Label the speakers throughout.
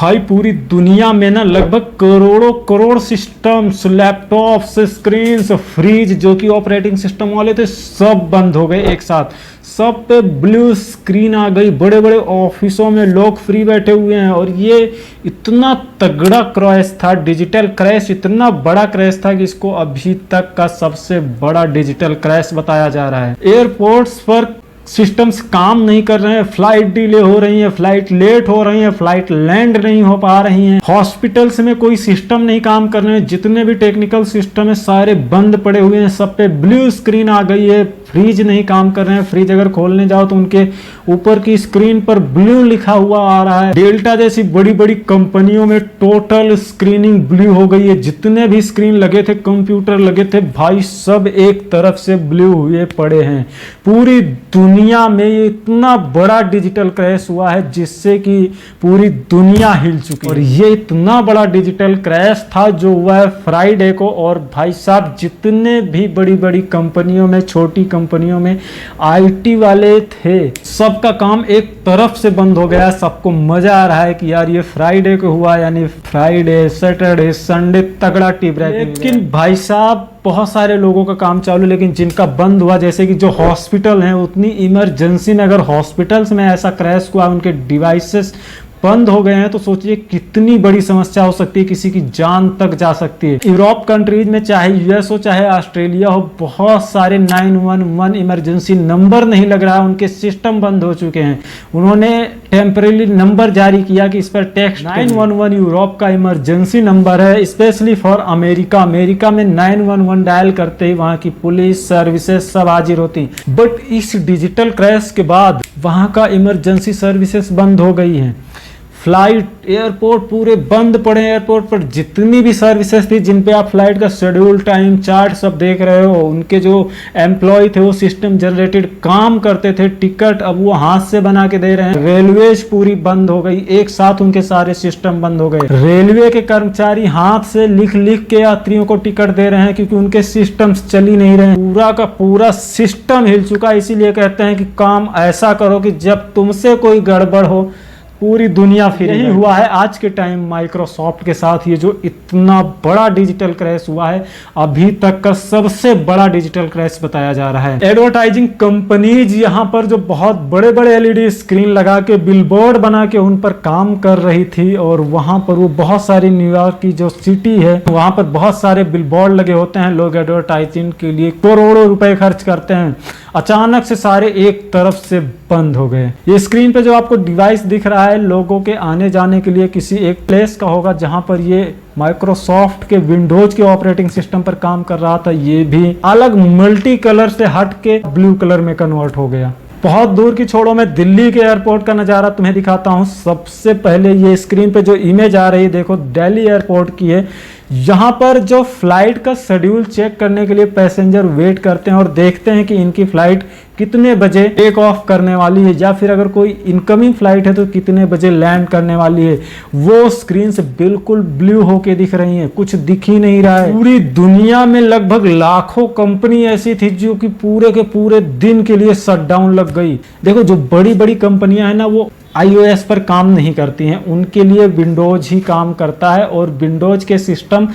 Speaker 1: भाई पूरी दुनिया में ना लगभग करोड़ों crore systems, laptops, screens, fridge जो कि ऑपरेटिंग सिस्टम वाले थे सब बंद हो गए एक साथ। सब पे ब्लू स्क्रीन आ गई। बड़े बड़े ऑफिसों में लोग फ्री बैठे हुए हैं और ये इतना तगड़ा क्रैश था, डिजिटल क्रैश, इतना बड़ा क्रैश था कि इसको अभी तक का सबसे बड़ा डिजिटल क्रैश बताया जा रहा है। एयरपोर्ट्स पर सिस्टम्स काम नहीं कर रहे हैं, फ्लाइट डिले हो रही है, फ्लाइट लेट हो रही है, फ्लाइट लैंड नहीं हो पा रही हैं। हॉस्पिटल्स में कोई सिस्टम नहीं काम कर रहे हैं, जितने भी टेक्निकल सिस्टम है सारे बंद पड़े हुए हैं, सब पे ब्लू स्क्रीन आ गई है। फ्रिज नहीं काम कर रहे हैं, फ्रिज अगर खोलने जाओ तो उनके ऊपर की स्क्रीन पर ब्लू लिखा हुआ आ रहा है। डेल्टा जैसी बड़ी बड़ी कंपनियों में टोटल स्क्रीनिंग ब्लू हो गई है। जितने भी स्क्रीन लगे थे, कंप्यूटर लगे थे, भाई सब एक तरफ से ब्लू हुए पड़े हैं। पूरी दुनिया में ये इतना बड़ा डिजिटल क्रैश हुआ है जिससे कि पूरी दुनिया हिल चुकी है। और ये इतना बड़ा डिजिटल क्रैश था जो हुआ है फ्राइडे को। और भाई साहब जितने भी बड़ी बड़ी कंपनियों में, छोटी कंपनियों में आईटी वाले थे, सबका काम एक तरफ से बंद हो गया। सबको मजा आ रहा है कि यार ये फ्राइडे को हुआ, यानी फ्राइडे, सैटरडे, संडे तगड़ा टी ब्रेक। लेकिन भाई साहब बहुत सारे लोगों का काम चालू, लेकिन जिनका बंद हुआ, जैसे कि जो हॉस्पिटल हैं, उतनी इमरजेंसी में अगर हॉस्पिटल्स में ऐसा क्रैश हुआ, उनके डिवाइसेस बंद हो गए हैं, तो सोचिए कितनी बड़ी समस्या हो सकती है, किसी की जान तक जा सकती है। यूरोप कंट्रीज में चाहे यूएस हो चाहे ऑस्ट्रेलिया हो, बहुत सारे 911 इमरजेंसी नंबर नहीं लग रहा है, उनके सिस्टम बंद हो चुके हैं। उन्होंने टेम्परेरी नंबर जारी किया कि इस पर टेक्स्ट 911 यूरोप का इमरजेंसी नंबर है, स्पेशली फॉर अमेरिका। अमेरिका में 911 डायल करते ही वहां की पुलिस सर्विसेज सब हाजिर होती। बट इस डिजिटल क्रैश के बाद वहां का इमरजेंसी सर्विसेज बंद हो गई हैं। फ्लाइट, एयरपोर्ट पूरे बंद पड़े। एयरपोर्ट पर जितनी भी सर्विसेज थी, जिन पे आप फ्लाइट का शेड्यूल, टाइम चार्ट सब देख रहे हो, उनके जो एम्प्लॉय थे वो सिस्टम जनरेटेड काम करते थे। टिकट अब वो हाथ से बना के दे रहे हैं। रेलवेज पूरी बंद हो गई, एक साथ उनके सारे सिस्टम बंद हो गए। रेलवे के कर्मचारी हाथ से लिख लिख के यात्रियों को टिकट दे रहे हैं क्योंकि उनके सिस्टम्स चल ही नहीं रहे। पूरा का पूरा सिस्टम हिल चुका। इसीलिए कहते हैं कि काम ऐसा करो कि जब तुमसे कोई गड़बड़ हो पूरी दुनिया फिर। यही हुआ है आज के टाइम माइक्रोसॉफ्ट के साथ। ये जो इतना बड़ा डिजिटल क्रैश हुआ है, अभी तक का सबसे बड़ा डिजिटल क्रैश बताया जा रहा है। एडवर्टाइजिंग कंपनीज यहाँ पर जो बहुत बड़े बड़े एलईडी स्क्रीन लगा के बिलबोर्ड बना के उन पर काम कर रही थी, और वहां पर वो बहुत सारी न्यूयॉर्क की जो सिटी है वहां पर बहुत सारे बिलबोर्ड लगे होते हैं। लोग एडवर्टाइजिंग के लिए करोड़ों रुपए खर्च करते हैं। अचानक से सारे एक तरफ से बंद हो गए। ये स्क्रीन पे जो आपको डिवाइस दिख रहा है लोगों के आने जाने के लिए किसी एक प्लेस का होगा जहां पर ये माइक्रोसॉफ्ट के विंडोज के ऑपरेटिंग सिस्टम पर काम कर रहा था। ये भी अलग मल्टी कलर से हट के ब्लू कलर में कन्वर्ट हो गया। बहुत दूर की छोड़ो, मैं दिल्ली के एयरपोर्ट का नज़ारा तुम्हें दिखाता हूँ। सबसे पहले ये स्क्रीन पे जो इमेज आ रही है, देखो दिल्ली एयरपोर्ट की है। यहाँ पर जो फ्लाइट का शेड्यूल चेक करने के लिए पैसेंजर वेट करते हैं और देखते हैं कि इनकी फ्लाइट कितने बजे टेक ऑफ करने वाली है, या फिर अगर कोई इनकमिंग फ्लाइट है तो कितने बजे लैंड करने वाली है। वो स्क्रीन से बिल्कुल ब्लू होके दिख रही है, कुछ दिख ही नहीं रहा है। पूरी दुनिया में लगभग लाखों कंपनी ऐसी थी जो कि पूरे के पूरे दिन के लिए शटडाउन लग गई। देखो जो बड़ी बड़ी कंपनियां हैं ना, वो iOS पर काम नहीं करती हैं, उनके लिए विंडोज ही काम करता है। और विंडोज के सिस्टम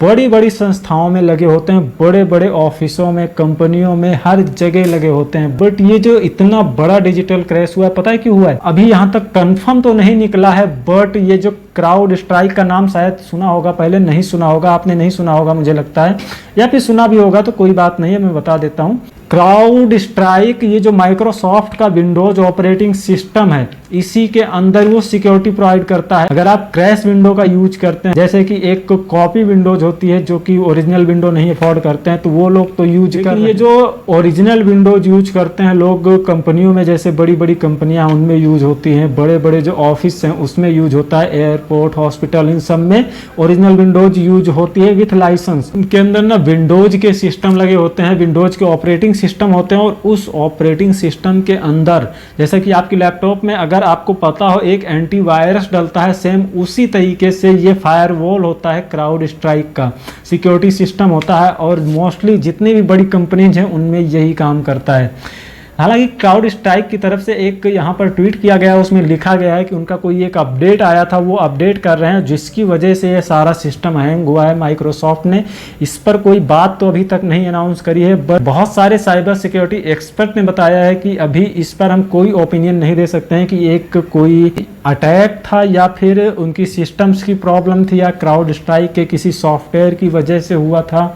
Speaker 1: बड़ी बड़ी संस्थाओं में लगे होते हैं, बड़े बड़े ऑफिसों में, कंपनियों में, हर जगह लगे होते हैं। बट ये जो इतना बड़ा डिजिटल क्रैश हुआ है, पता है क्यों हुआ है? अभी यहाँ तक कंफर्म तो नहीं निकला है, बट ये जो क्राउड स्ट्राइक का नाम शायद सुना होगा, पहले नहीं सुना होगा, आपने नहीं सुना होगा मुझे लगता है, या फिर सुना भी होगा तो कोई बात नहीं है, मैं बता देता हूँ। क्राउड स्ट्राइक, ये जो माइक्रोसॉफ्ट का विंडोज ऑपरेटिंग सिस्टम है, इसी के अंदर वो सिक्योरिटी प्रोवाइड करता है। अगर आप क्रैश विंडो का यूज करते हैं, जैसे कि एक कॉपी विंडोज होती है जो कि ओरिजिनल विंडो नहीं अफोर्ड करते हैं, तो वो लोग तो यूज कर रहे हैं। ये जो ओरिजिनल विंडोज यूज करते हैं लोग कंपनियों में, जैसे बड़ी बड़ी कंपनियां, उनमें यूज होती हैं, बड़े बड़े जो ऑफिस हैं उसमें यूज होता है, एयरपोर्ट, हॉस्पिटल, इन सब में ओरिजिनल विंडोज यूज होती है विथ लाइसेंस। उनके अंदर ना विंडोज के सिस्टम लगे होते हैं, विंडोज के ऑपरेटिंग सिस्टम होते हैं, और उस ऑपरेटिंग सिस्टम के अंदर, जैसे कि आपकी लैपटॉप में अगर आपको पता हो एक एंटीवायरस डलता है, सेम उसी तरीके से ये फायरवॉल होता है क्राउड स्ट्राइक का सिक्योरिटी सिस्टम होता है। और मोस्टली जितनी भी बड़ी कंपनीज हैं उनमें यही काम करता है। हालांकि क्राउड स्ट्राइक की तरफ से एक यहाँ पर ट्वीट किया गया है, उसमें लिखा गया है कि उनका कोई एक अपडेट आया था, वो अपडेट कर रहे हैं जिसकी वजह से ये सारा सिस्टम हैंग हुआ है। माइक्रोसॉफ्ट ने इस पर कोई बात तो अभी तक नहीं अनाउंस करी है, बट बहुत सारे साइबर सिक्योरिटी एक्सपर्ट ने बताया है कि अभी इस पर हम कोई ओपिनियन नहीं दे सकते हैं कि एक कोई अटैक था या फिर उनकी सिस्टम्स की प्रॉब्लम थी या क्राउड स्ट्राइक के किसी सॉफ्टवेयर की वजह से हुआ था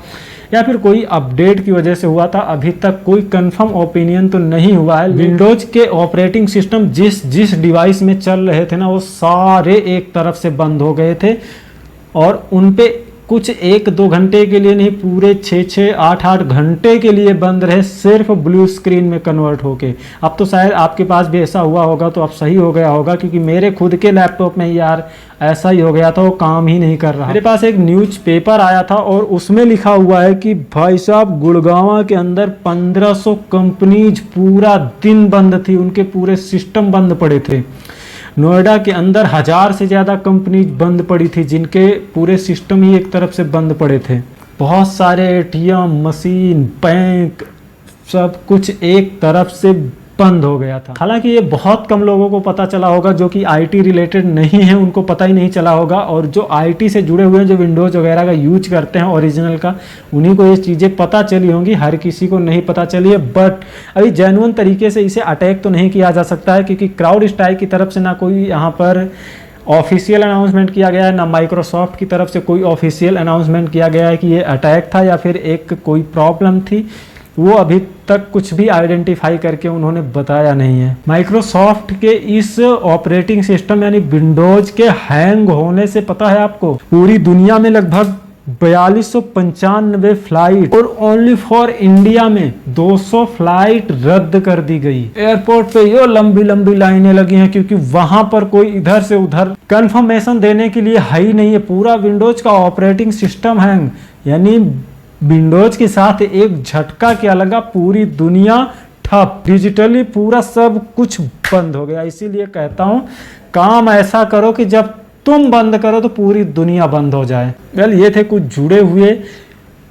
Speaker 1: या फिर कोई अपडेट की वजह से हुआ था। अभी तक कोई कंफर्म ओपिनियन तो नहीं हुआ है। विंडोज के ऑपरेटिंग सिस्टम जिस डिवाइस में चल रहे थे ना, वो सारे एक तरफ से बंद हो गए थे और उन पे कुछ 1-2 घंटे के लिए नहीं, पूरे 6-6, 8-8 घंटे के लिए बंद रहे, सिर्फ ब्लू स्क्रीन में कन्वर्ट होके। अब तो शायद आपके पास भी ऐसा हुआ होगा तो अब सही हो गया होगा, क्योंकि मेरे खुद के लैपटॉप में यार ऐसा ही हो गया था, वो काम ही नहीं कर रहा। मेरे पास एक न्यूज़पेपर आया था और उसमें लिखा हुआ है कि भाई साहब गुड़गांव के अंदर 1500 कंपनीज पूरा दिन बंद थी, उनके पूरे सिस्टम बंद पड़े थे। नोएडा के अंदर 1000 से ज़्यादा कंपनीज बंद पड़ी थी, जिनके पूरे सिस्टम ही एक तरफ से बंद पड़े थे। बहुत सारे एटीएम मशीन, बैंक, सब कुछ एक तरफ से बंद हो गया था। हालांकि ये बहुत कम लोगों को पता चला होगा, जो कि आईटी रिलेटेड नहीं है, उनको पता ही नहीं चला होगा। और जो आईटी से जुड़े हुए हैं, जो विंडोज वगैरह का यूज करते हैं ओरिजिनल का, उन्हीं को ये चीज़ें पता चली होंगी, हर किसी को नहीं पता चली है। बट अभी जेन्युइन तरीके से इसे अटैक तो नहीं किया जा सकता है, क्योंकि क्राउड स्ट्राइक की तरफ से ना कोई यहाँ पर ऑफिशियल अनाउंसमेंट किया गया है, ना माइक्रोसॉफ्ट की तरफ से कोई ऑफिशियल अनाउंसमेंट किया गया है कि ये अटैक था या फिर एक कोई प्रॉब्लम थी। वो अभी तक कुछ भी आइडेंटिफाई करके उन्होंने बताया नहीं है। माइक्रोसॉफ्ट के इस ऑपरेटिंग सिस्टम यानी विंडोज के हैंग होने से पता है आपको, पूरी दुनिया में लगभग 4295 फ्लाइट और ओनली फॉर इंडिया में 200 फ्लाइट रद्द कर दी गई। एयरपोर्ट पे ये लंबी लंबी लाइनें लगी हैं, क्योंकि वहां पर कोई इधर से उधर कंफर्मेशन देने के लिए है ही नहीं है। पूरा विंडोज का ऑपरेटिंग सिस्टम हैंग, यानी विंडोज के साथ एक झटका क्या लगा, पूरी दुनिया ठप, डिजिटली पूरा सब कुछ बंद हो गया। इसीलिए कहता हूं, काम ऐसा करो कि जब तुम बंद करो तो पूरी दुनिया बंद हो जाए। वेल, ये थे कुछ जुड़े हुए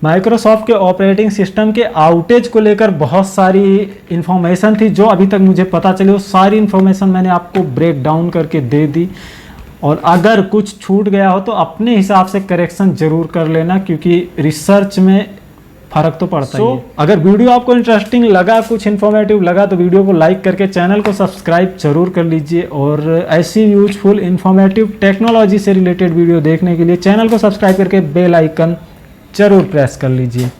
Speaker 1: माइक्रोसॉफ्ट के ऑपरेटिंग सिस्टम के आउटेज को लेकर बहुत सारी इंफॉर्मेशन थी जो अभी तक मुझे पता चली। वो सारी इंफॉर्मेशन मैंने आपको ब्रेक डाउन करके दे दी, और अगर कुछ छूट गया हो तो अपने हिसाब से करेक्शन जरूर कर लेना, क्योंकि रिसर्च में फर्क तो पड़ता ही है। अगर वीडियो आपको इंटरेस्टिंग लगा, कुछ इन्फॉर्मेटिव लगा, तो वीडियो को लाइक करके चैनल को सब्सक्राइब जरूर कर लीजिए। और ऐसी यूजफुल इन्फॉर्मेटिव टेक्नोलॉजी से रिलेटेड वीडियो देखने के लिए चैनल को सब्सक्राइब करके बेल आइकन जरूर प्रेस कर लीजिए।